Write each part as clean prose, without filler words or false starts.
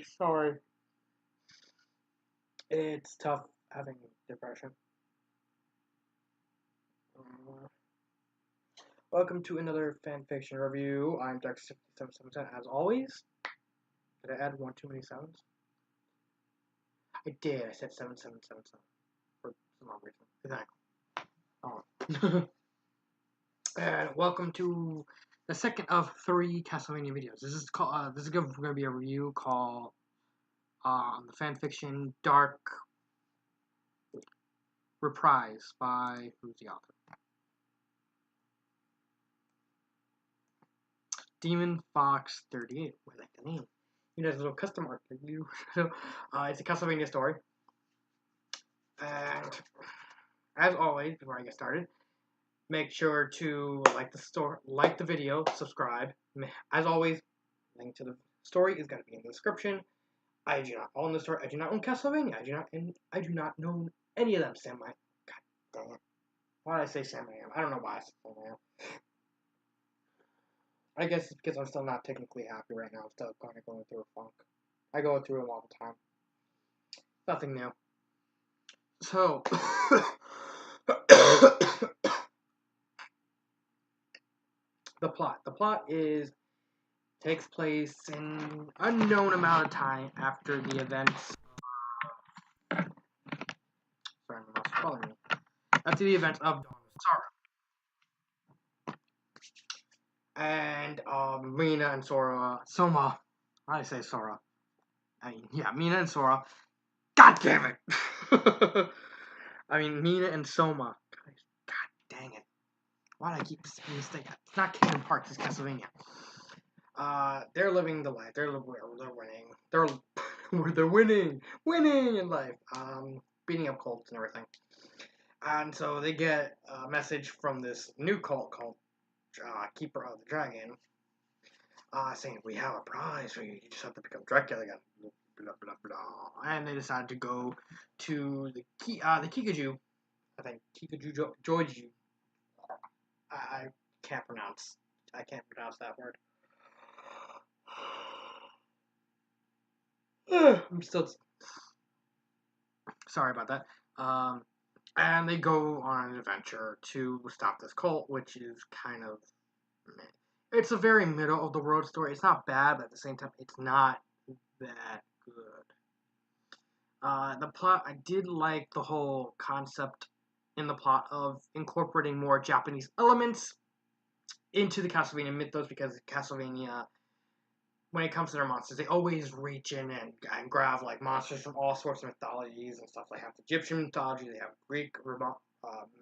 Sorry. It's tough having depression. Welcome to another fanfiction review. I'm Dr. 6777 as always. Did I add one too many sevens? I did. I said 7777 for some odd reason. Exactly. Oh. And welcome to the second of 3 Castlevania videos. This is called. This is going to be a review called the fanfiction Dark Reprise by who's the author? Demon Fox 38. I like the name. He does a little custom art like you. It's a Castlevania story. And as always, before I get started, make sure to like the video, subscribe. As always, link to the story is going to be in the description. I do not own the story. I do not own Castlevania. I do not know any of them. God dang it. Why did I say Sam I Am? I don't know why I said Sam I Am. I guess it's because I'm still not technically happy right now. I'm still kind of going through a funk. I go through them all the time. Nothing new. So, the plot. The plot takes place in an unknown amount of time after the events. Sorry, my mouse is calling me. After the events of Dawn of Sorrow. And Mina and Soma. How do I say Sora? I mean, yeah, Mina and Sora. God damn it! I mean, Mina and Soma. God dang it. Why do I keep saying this thing? It's not Kingdom Hearts, it's Castlevania. They're living the life. They're winning. They're winning in life. Beating up cults and everything. And so they get a message from this new cult called Keeper of the Dragon, saying we have a prize for you. You just have to become Dracula again. Blah blah blah. And they decided to go to the Kikaju. I think Kikaju Joju. I can't pronounce that word. I'm still sorry about that. And they go on an adventure to stop this cult, which is kind of meh. It's a very middle of the road story. It's not bad, but at the same time, it's not that good. The plot, I did like the whole concept in the plot of incorporating more Japanese elements into the Castlevania mythos, because Castlevania, when it comes to their monsters, they always reach in and grab like monsters from all sorts of mythologies and stuff. They have Egyptian mythology, they have Greek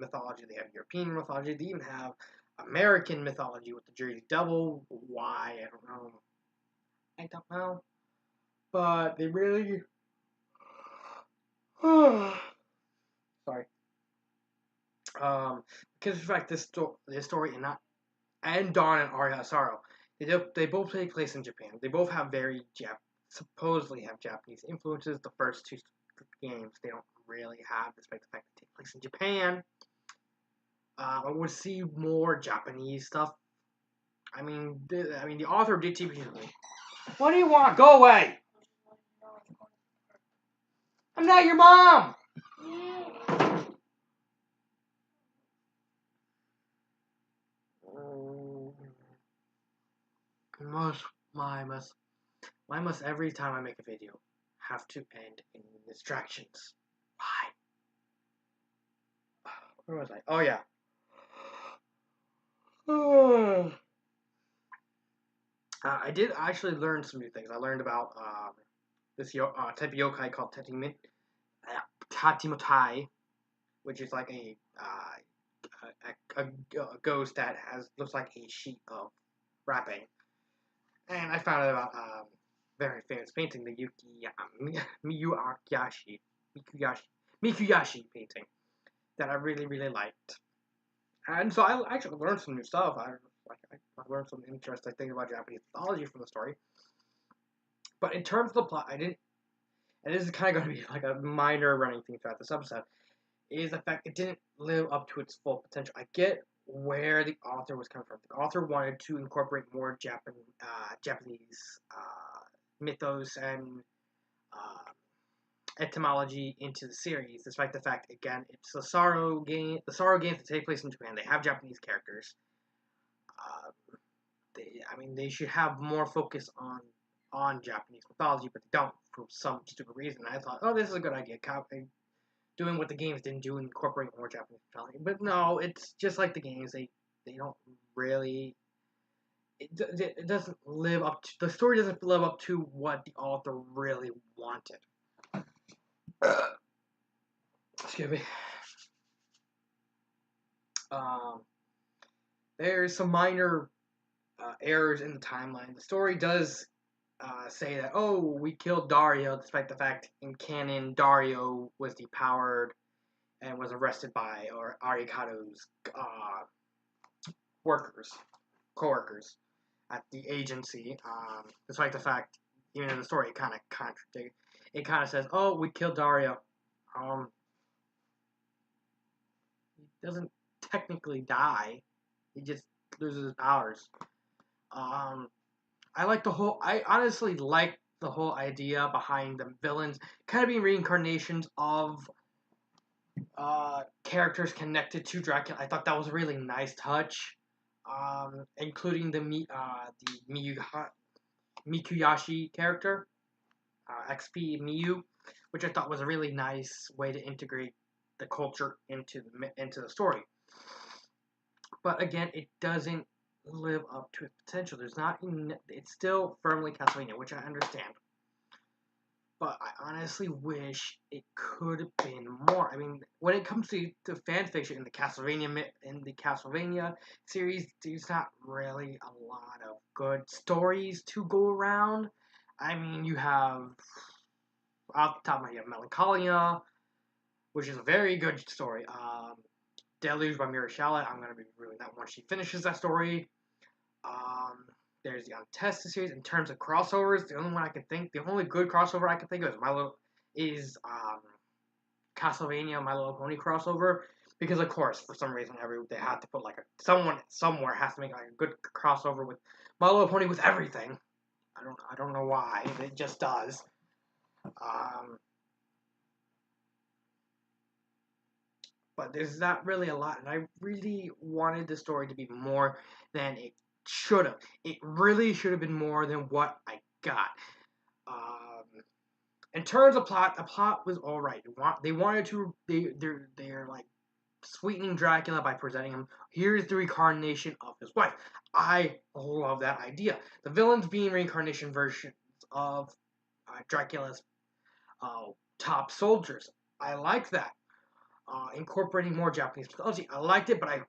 mythology, they have European mythology, they even have American mythology with the Jersey Devil. Why? I don't know. But they really... Sorry. Because in fact, this story and Dawn and Aria Sorrow, they both take place in Japan. They both have supposedly have Japanese influences. The first 2 games, they don't really have, despite the fact they take place in Japan. I would see more Japanese stuff. I mean, the author did TPG. What do you want? Go away! I'm not your mom! Why must every time I make a video have to end in distractions? Why? Where was I? Oh yeah. I did actually learn some new things. I learned about this type of yokai called Tatimotai, which is like a ghost that looks like a sheet of wrapping. And I found out about very famous painting, the Mikuyashi painting, that I really, really liked. And so I actually learned some new stuff. I learned some interesting things about Japanese mythology from the story. But in terms of the plot, I didn't, and this is kind of going to be like a minor running theme throughout this episode, is the fact it didn't live up to its full potential. I get where the author was coming from. The author wanted to incorporate more Japanese mythos and uh, etymology into the series, despite the fact, again, it's a Sorrow game. The Sorrow games that take place in Japan, they have Japanese characters. Uh, they should have more focus on Japanese mythology, but they don't for some stupid reason. I thought, oh, this is a good idea, doing what the games didn't do, incorporating more Japanese mythology. But no, it's just like the games. They don't really. It doesn't live up to the story. Doesn't live up to what the author really wanted. Excuse me. Um, there's some minor errors in the timeline. The story does say that, oh, we killed Dario, despite the fact in canon Dario was depowered and was arrested by Arikado's co-workers at the agency. Despite the fact, even in the story, it kind of contradicts. It kind of says, oh, we killed Dario. He doesn't technically die. He just loses his powers. I honestly like the whole idea behind the villains kind of being reincarnations of characters connected to Dracula. I thought that was a really nice touch, including the Mikuyashi character, XP Miyu, which I thought was a really nice way to integrate the culture into the story. But again, it doesn't live up to its potential. It's still firmly Castlevania, which I understand. But I honestly wish it could have been more. I mean, when it comes to fan fiction in the Castlevania series, there's not really a lot of good stories to go around. I mean, you have off the top of my head, Melancholia, which is a very good story. Deluge by Mira Shalit, I'm going to be reviewing that once she finishes that story. There's the Untested series. In terms of crossovers, the only good crossover I can think of is Castlevania My Little Pony crossover. Because of course, for some reason, they have to put someone somewhere has to make a good crossover with My Little Pony with everything. I don't know why. It just does. But there's not really a lot, and I really wanted the story to be more than it should have. It really should have been more than what I got. In terms of plot, the plot was all right. They're like sweetening Dracula by presenting him. Here's the reincarnation of his wife. I love that idea. The villains being reincarnation versions of Dracula's top soldiers. I like that. Incorporating more Japanese mythology. I liked it, but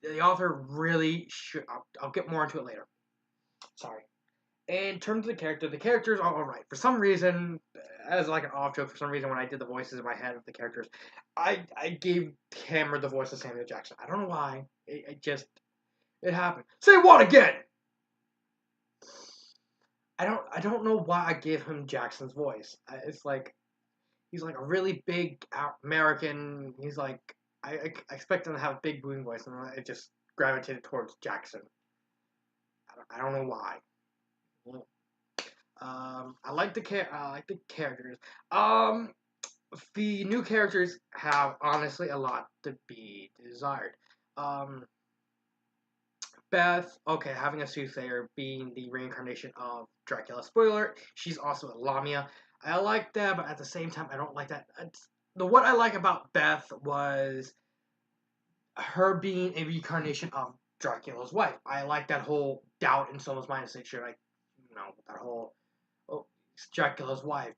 the author really should. I'll get more into it later. Sorry. In terms of the characters are alright. For some reason, as like an off joke, for some reason when I did the voices in my head of the characters, I gave Cameron the voice of Samuel Jackson. I don't know why. It happened. Say what again? I don't know why I gave him Jackson's voice. It's like he's like a really big American. He's like I expect him to have a big booming voice, and it just gravitated towards Jackson. I don't know why. I like the characters. The new characters have honestly a lot to be desired. Beth, okay, having a soothsayer being the reincarnation of Dracula. Spoiler: she's also a Lamia. I like that, but at the same time, I don't like that. What I like about Beth was her being a reincarnation of Dracula's wife. I like that whole doubt in someone's mind. Should I, that whole, oh, it's Dracula's wife.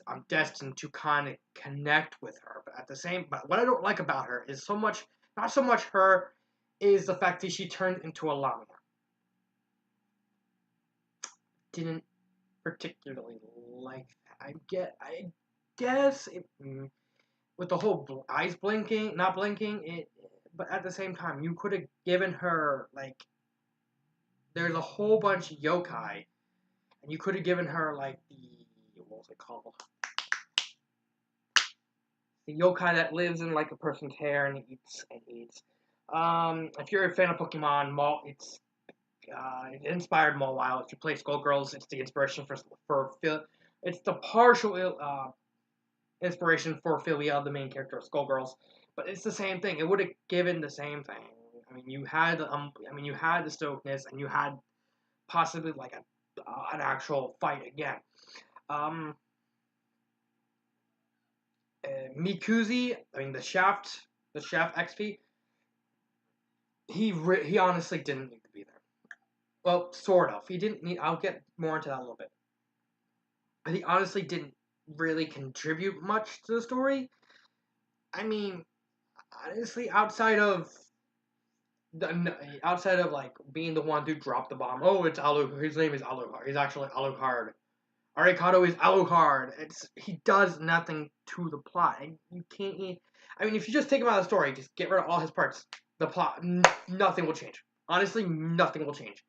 I'm destined to kind of connect with her. But what I don't like about her is not so much her, is the fact that she turned into a Lamia. Didn't particularly like that. I guess with the whole eyes blinking, not blinking, but at the same time, you could have given her there's a whole bunch of yokai, and you could have given her what was it called? The yokai that lives in a person's hair and eats. If you're a fan of Pokemon, it inspired Mobile. If you play Skullgirls, it's the inspiration for Phil. It's the partial inspiration for Philia, the main character of Skullgirls, but it's the same thing. It would have given the same thing. I mean, you had you had the stokedness, and you had possibly like an actual fight again. Um, Mikuzi, I mean the Shaft XP, he honestly didn't need to be there. Well, sort of. He didn't need. I'll get more into that a little bit. But he honestly didn't really contribute much to the story. I mean, honestly, outside of like being the one who dropped the bomb. Oh, it's Alucard. His name is Alucard. He's actually Alucard. Arikado is Alucard. He does nothing to the plot, and you can't. I mean, if you just take him out of the story, just get rid of all his parts, the plot, nothing will change. Honestly, nothing will change.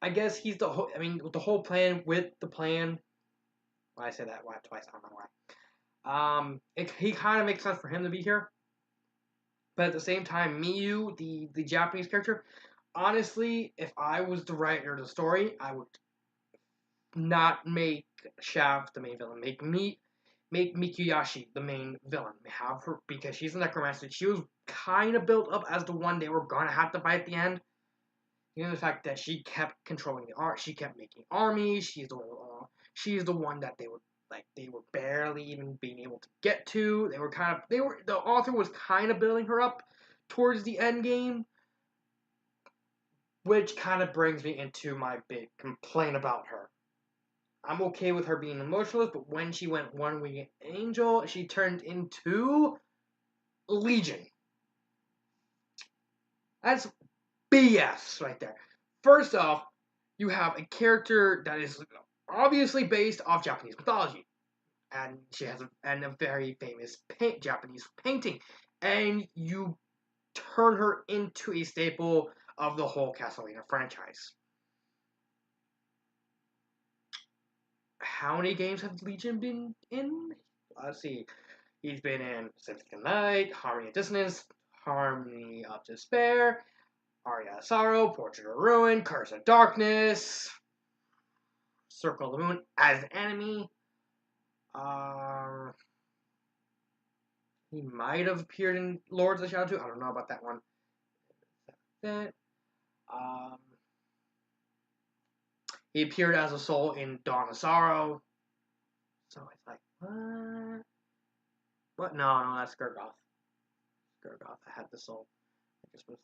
I guess he's the whole. I mean, with the whole plan, with the plan. Why I say that twice? I don't know why. He kind of makes sense for him to be here, but at the same time, Miyu, the Japanese character, honestly, if I was the writer of the story, I would not make Shaft the main villain. Make Mikuyashi the main villain. Have her because she's a necromancer. She was kind of built up as the one they were gonna have to fight at the end. You know the fact that she kept controlling the art. She kept making armies. She's the one that they were barely even being able to get to. The author was kind of building her up towards the end game, which kind of brings me into my big complaint about her. I'm okay with her being emotionless, but when she went one-winged angel, she turned into Legion. That's BS right there. First off, you have a character that is obviously based off Japanese mythology, and she has a very famous Japanese painting, and you turn her into a staple of the whole Castlevania franchise. How many games have Legion been in? Let's see. He's been in Symphony of Night, Harmony of Dissonance, Harmony of Despair, Aria of Sorrow, Portrait of Ruin, Curse of Darkness, Circle of the Moon as an enemy. He might have appeared in Lords of the Shadow 2. I don't know about that one. He appeared as a soul in Dawn of Sorrow. So it's like, what? What? No, that's Gurgoth. Gurgoth. I had the soul. I just was.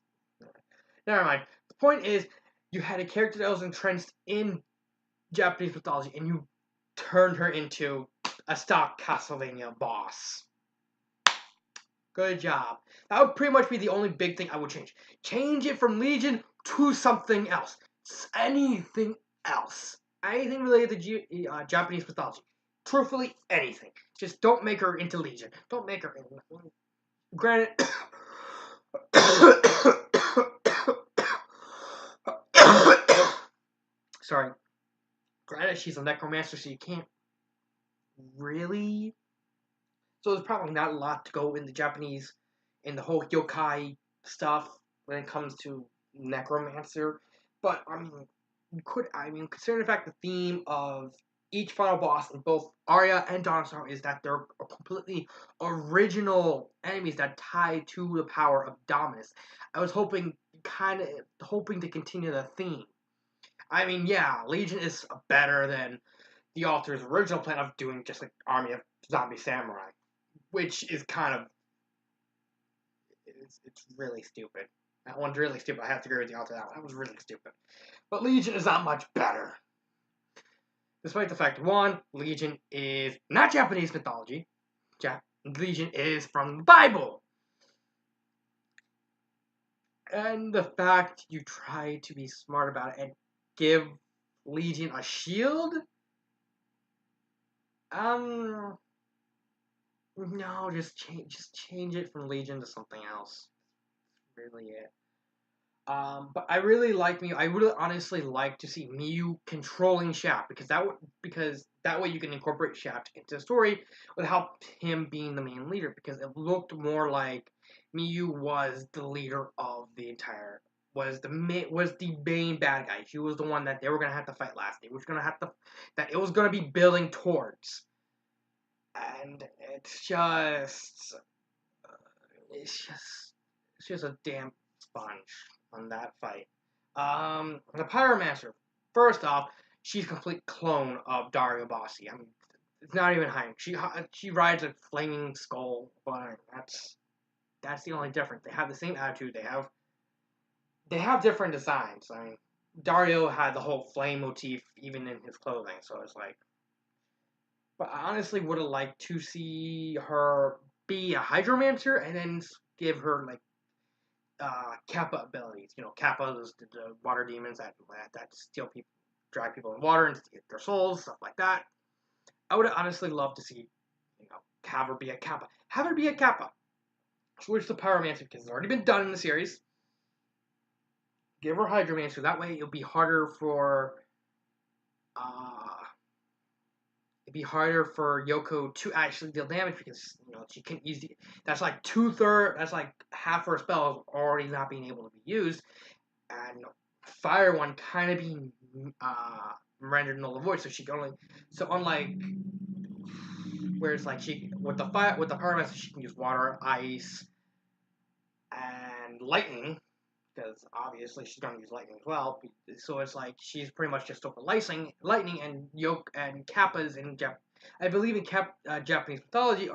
Never mind. The point is, you had a character that was entrenched in Japanese mythology, and you turned her into a stock Castlevania boss. Good job. That would pretty much be the only big thing I would change. Change it from Legion to something else. Anything else. Anything related to Japanese mythology. Truthfully, anything. Just don't make her into Legion. Don't make her into... Granted... Sorry. Granted, she's a necromancer, so you can't really... So there's probably not a lot to go in the Japanese, in the whole yokai stuff when it comes to necromancer. But, considering the fact the theme of each final boss in both Arya and Dawn of Sorrow is that they're completely original enemies that tie to the power of Dominus. I was hoping to continue the theme. I mean, yeah, Legion is better than the author's original plan of doing just like Army of Zombie Samurai, which is kind of it's really stupid. That one's really stupid. I have to agree with the author. That was really stupid. But Legion is not much better. Despite the fact, one, Legion is not Japanese mythology. Legion is from the Bible. And the fact you try to be smart about it and give Legion a shield? No, just change it from Legion to something else. That's really it. But I really like Miyu. I really honestly like to see Miyu controlling Shaft because that way you can incorporate Shaft into the story without him being the main leader. Because it looked more like Miyu was the leader of the entire was the main bad guy. She was the one that they were gonna have to fight last. They was gonna have to that it was gonna be building towards, and it's just it's just a damn sponge on that fight. The Pyromancer. First off, she's a complete clone of Dario Bossi. I mean, it's not even high. She rides a flaming skull, but that's the only difference. They have the same attitude. They have different designs. I mean, Dario had the whole flame motif even in his clothing, so it's like. But I honestly would have liked to see her be a Hydromancer and then give her like Kappa abilities. You know, Kappa is the water demons that steal people, drag people in water and get their souls, stuff like that. I would honestly love to see, have her be a Kappa. Have her be a Kappa. Switch to Pyromancer because it's already been done in the series. Give her Hydromancer. That way it'll be harder for Yoko to actually deal damage because she can easily. That's like 2/3. That's like half her spells already not being able to be used, and Fire One kind of being rendered null and void. So she can only. So unlike whereas like she with the Pyromancer she can use water, ice, and lightning. Because obviously she's gonna use lightning as well, so it's like she's pretty much just over lightning and kappas in I believe in Japanese mythology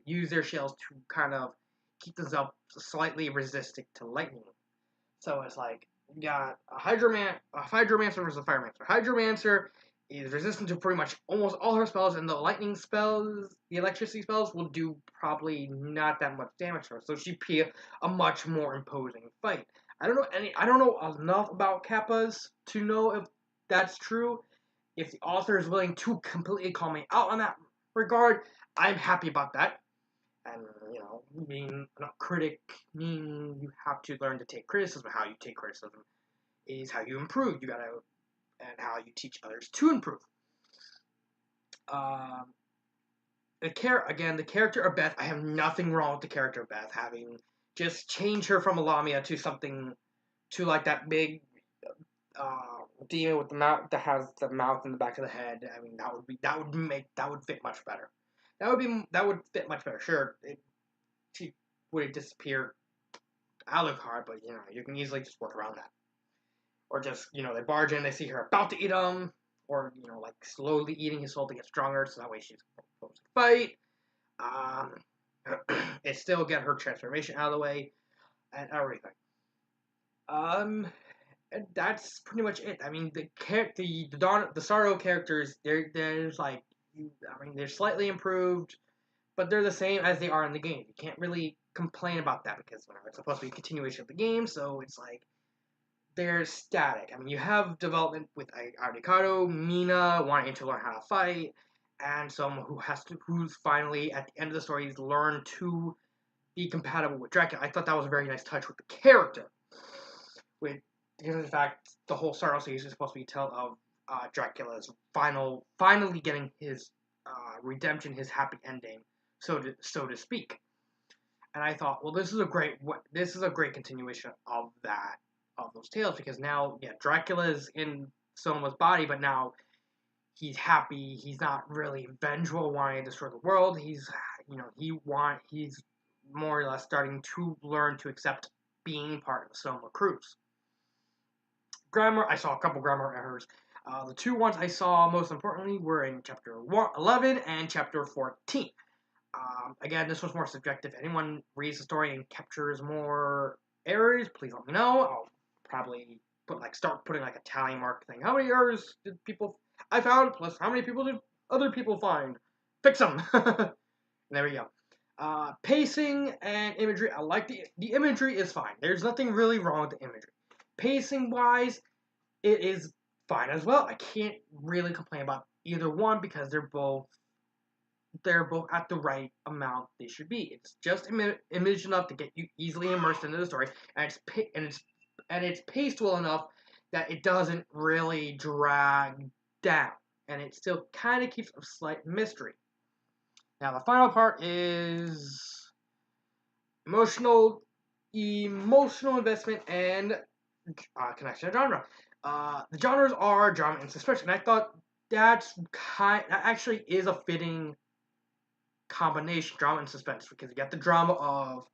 use their shells to kind of keep themselves slightly resistant to lightning. So it's like you got a Hydromancer versus a Firemancer. Hydromancer is resistant to pretty much almost all her spells, and the lightning spells, the electricity spells, will do probably not that much damage to her. So she'd be a much more imposing fight. I don't know enough about Kappas to know if that's true. If the author is willing to completely call me out on that regard, I'm happy about that. And being a critic means you have to learn to take criticism. How you take criticism is how you improve. And how you teach others to improve. The character of Beth, I have nothing wrong with the character of Beth having just change her from a Lamia to something to like that big demon with the mouth that has the mouth in the back of the head. I mean, that would fit much better. That would fit much better. Sure, she would have disappeared Alucard, but you can easily just work around that. Or just they barge in, they see her about to eat him, or like slowly eating his soul to get stronger, so that way she's supposed to fight. It still get her transformation out of the way and everything. And that's pretty much it. I mean, the Sorrow characters, they're slightly improved, but they're the same as they are in the game. You can't really complain about that because it's supposed to be a continuation of the game, so it's like they're static. I mean, you have development with Arikado, Mina wanting to learn how to fight, and someone who's finally at the end of the story learned to be compatible with Dracula. I thought that was a very nice touch with the character. Because in fact, the whole Sorrow series is supposed to be a tale of Dracula's finally getting his redemption, his happy ending, so to speak. And I thought, well, this is a great continuation of those tales because now, Dracula's in Soma's body, but now he's happy. He's not really vengeful, wanting to destroy the world. He's more or less starting to learn to accept being part of the Soma crews. Grammar, I saw a couple grammar errors. The two ones I saw most importantly were in chapter 11 and chapter 14. Again, this was more subjective. If anyone reads the story and captures more errors, please let me know. I'll probably start putting a tally mark thing. How many errors did I found, plus how many people did other people find? Fix them! There we go. Pacing and imagery, I like the imagery is fine. There's nothing really wrong with the imagery. Pacing wise, it is fine as well. I can't really complain about either one because they're both at the right amount they should be. It's just image enough to get you easily immersed into the story, and it's and it's paced well enough that it doesn't really drag down, and it still kind of keeps a slight mystery. Now the final part is emotional investment and connection to genre. The genres are drama and suspense, and I thought that actually is a fitting combination, drama and suspense, because you get the drama of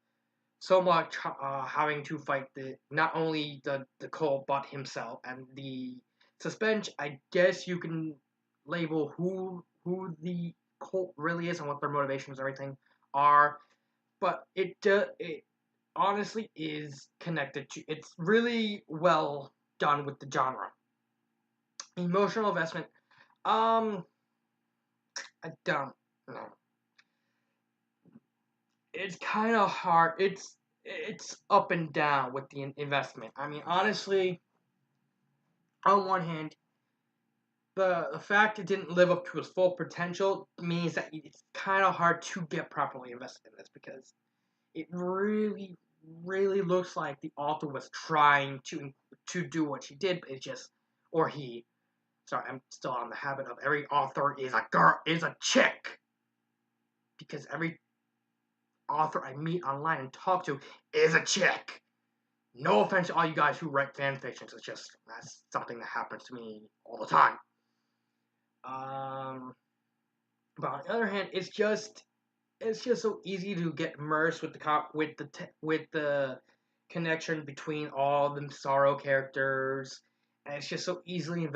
so much having to fight not only the cult but himself, and the suspense. I guess you can label who the cult really is and what their motivations, everything are, but it honestly is connected to. It's really well done with the genre. Emotional investment. I don't know. It's kind of hard. It's up and down with the investment. I mean, honestly, on one hand, the fact it didn't live up to its full potential means that it's kind of hard to get properly invested in this, because it really looks like the author was trying to do what she did, but it just, or he. Sorry, I'm still on the habit of every author is a chick, because every author I meet online and talk to is a chick. No offense to all you guys who write fan fictions. It's just that's something that happens to me all the time. But on the other hand, it's just so easy to get immersed with the connection between all the sorrow characters, and it's just so easily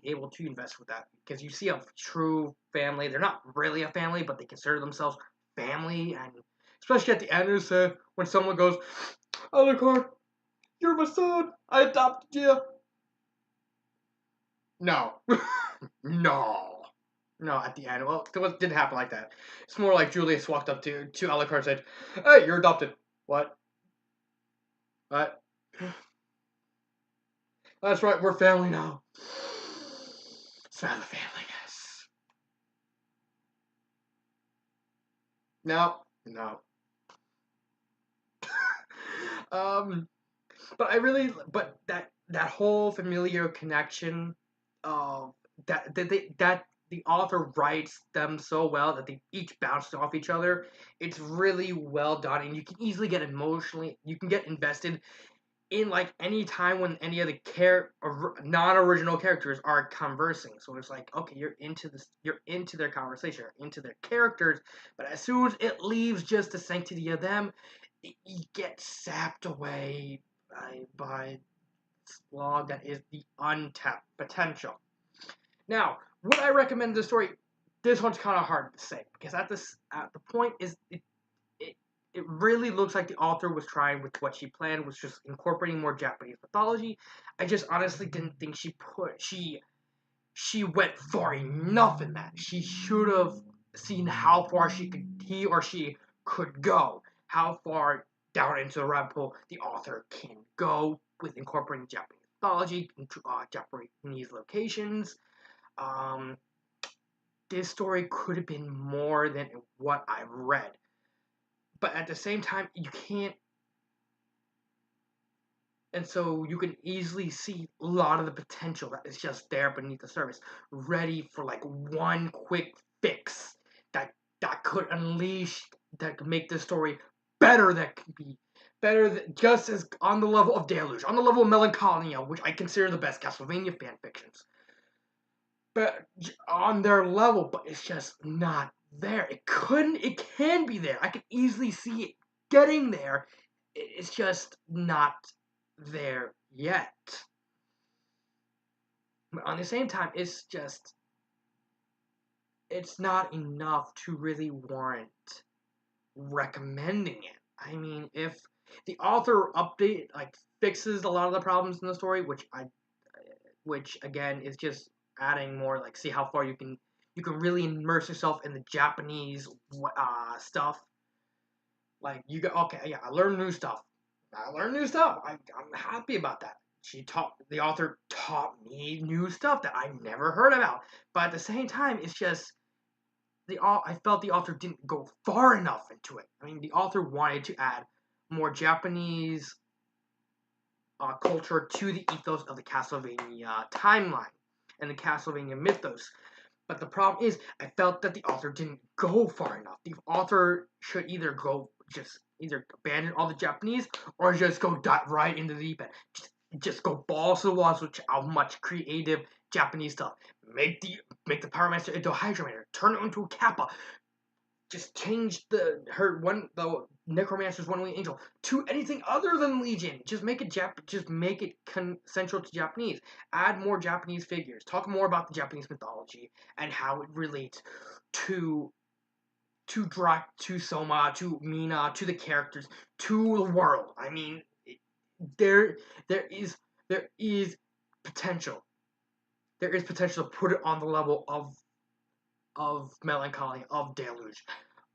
able to invest with that, because you see a true family. They're not really a family, but they consider themselves family, and especially at the end of the when someone goes, Alucard, you're my son, I adopted you. No. No, at the end. Well, it didn't happen like that. It's more like Julius walked up to Alucard and said, hey, you're adopted. What? What? That's right, we're family now. Smell the family-ness. No. But that whole familiar connection, that the author writes them so well that they each bounce off each other. It's really well done, and you can easily get you can get invested in like any time when any of the non-original characters are conversing. So it's like, okay, you're into their conversation, you're into their characters, but as soon as it leaves just the sanctity of them, you get sapped away by slog that is the untapped potential. Now, would I recommend this story? This one's kind of hard to say, because at the point is it really looks like the author was trying with what she planned, was just incorporating more Japanese mythology. I just honestly didn't think she went far enough in that. She should have seen how far he or she could go, how far down into the rabbit hole the author can go with incorporating Japanese mythology, Japanese locations. This story could have been more than what I've read. But at the same time, you can't. And so you can easily see a lot of the potential that is just there beneath the surface, ready for like one quick fix that could make this story better. That could be better, just as on the level of Deluge, on the level of Melancholia, which I consider the best Castlevania fan fictions. But on their level, but it's just not there. It can be there. I can easily see it getting there. It's just not there yet. But on the same time, it's not enough to really warrant recommending it. I mean, if the author fixes a lot of the problems in the story, which again is just adding more, like, see how far you can really immerse yourself in the Japanese stuff. Like, you go, okay, yeah, I learned new stuff. I'm happy about that. The author taught me new stuff that I never heard about. But at the same time, it's just I felt the author didn't go far enough into it. I mean, the author wanted to add more Japanese culture to the ethos of the Castlevania timeline and the Castlevania mythos. But the problem is, I felt that the author didn't go far enough. The author should either abandon all the Japanese or just go right into the deep end. Just go balls to the walls with how much creative Japanese stuff. Make the Power Master into a Hydra Man. Turn it into a Kappa. Just change the Necromancer's one-winged angel to anything other than Legion. Just make it central to Japanese. Add more Japanese figures. Talk more about the Japanese mythology and how it relates to Soma, to Mina, to the characters, to the world. I mean, there is potential. There is potential to put it on the level of Melancholy, of Deluge,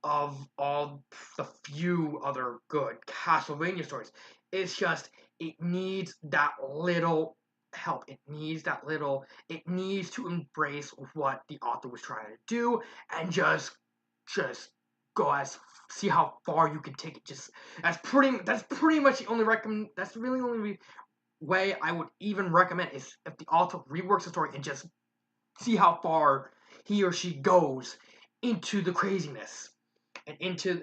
of all the few other good Castlevania stories. It's just, it needs that little help. It needs to embrace what the author was trying to do and just go see how far you can take it. That's pretty much the only that's really the only way I would even recommend is if the author reworks the story and just see how far he or she goes into the craziness and into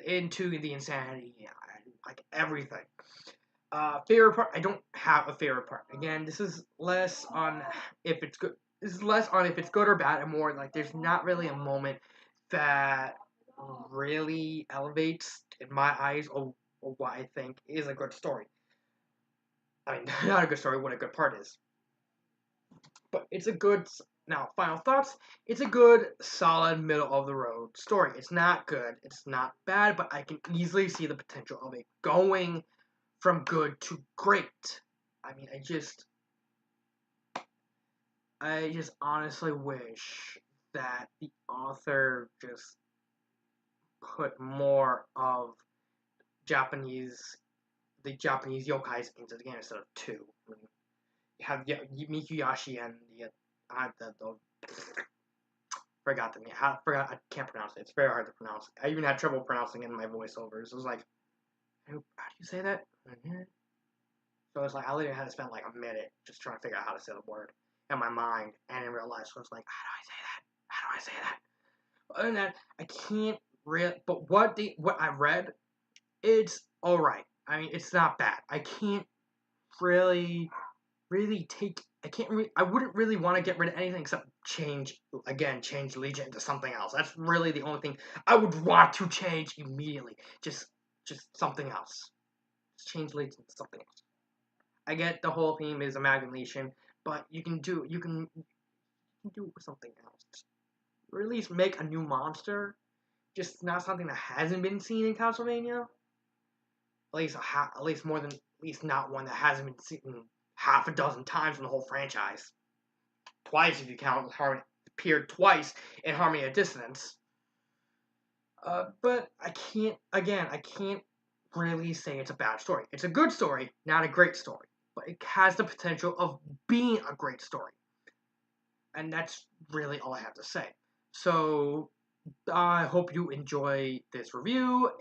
the insanity, and like everything. Favorite part? I don't have a favorite part. Again, this is less on if it's good. This is less on if it's good or bad, and more like there's not really a moment that really elevates in my eyes or what I think is a good story. I mean, not a good story, what a good part is. But it's a good, now, final thoughts. It's a good, solid, middle-of-the-road story. It's not good, it's not bad, but I can easily see the potential of it going from good to great. I mean, I just honestly wish that the author just put more of the Japanese yokais into the game instead of two. I mean, you have Mikuyashi and the forgot the name. I can't pronounce it. It's very hard to pronounce. I even had trouble pronouncing it in my voiceovers. It was like, how do you say that? So it's like I literally had to spend like a minute just trying to figure out how to say the word in my mind and in real life. So it's like, how do I say that? Other than that, I can't really. But what I read, it's all right. I mean, it's not bad. I can't really take. I wouldn't really want to get rid of anything except change Legion into something else. That's really the only thing I would want to change immediately. Just something else. Just change Legion to something else. I get the whole theme is amalgamation, but you can do something else. Or at least make a new monster. Just not something that hasn't been seen in Castlevania. At least not one that hasn't been seen half a dozen times in the whole franchise. Twice if you count appeared twice in Harmony of Dissonance. But I can't really say it's a bad story. It's a good story, not a great story. But it has the potential of being a great story. And that's really all I have to say. So, I hope you enjoy this review.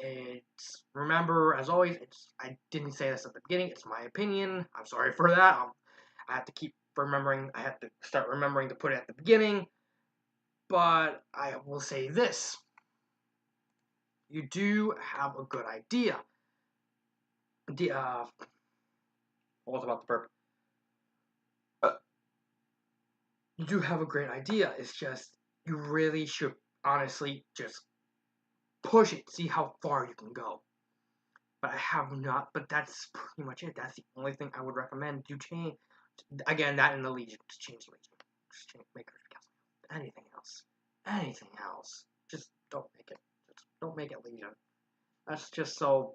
Remember, as always, I didn't say this at the beginning. It's my opinion. I'm sorry for that. I have to keep remembering. I have to start remembering to put it at the beginning. But I will say this. You do have a good idea. What about the verb? You do have a great idea. It's just, you really should honestly just push it, see how far you can go. But but that's pretty much it. That's the only thing I would recommend. You change, again, that in the Legion. Just change the Legion. Just make it anything else. Just don't make it. Just don't make it Legion. That's just so.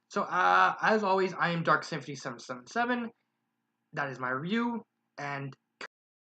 So, as always, I am Dark Symphony 777. That is my review, and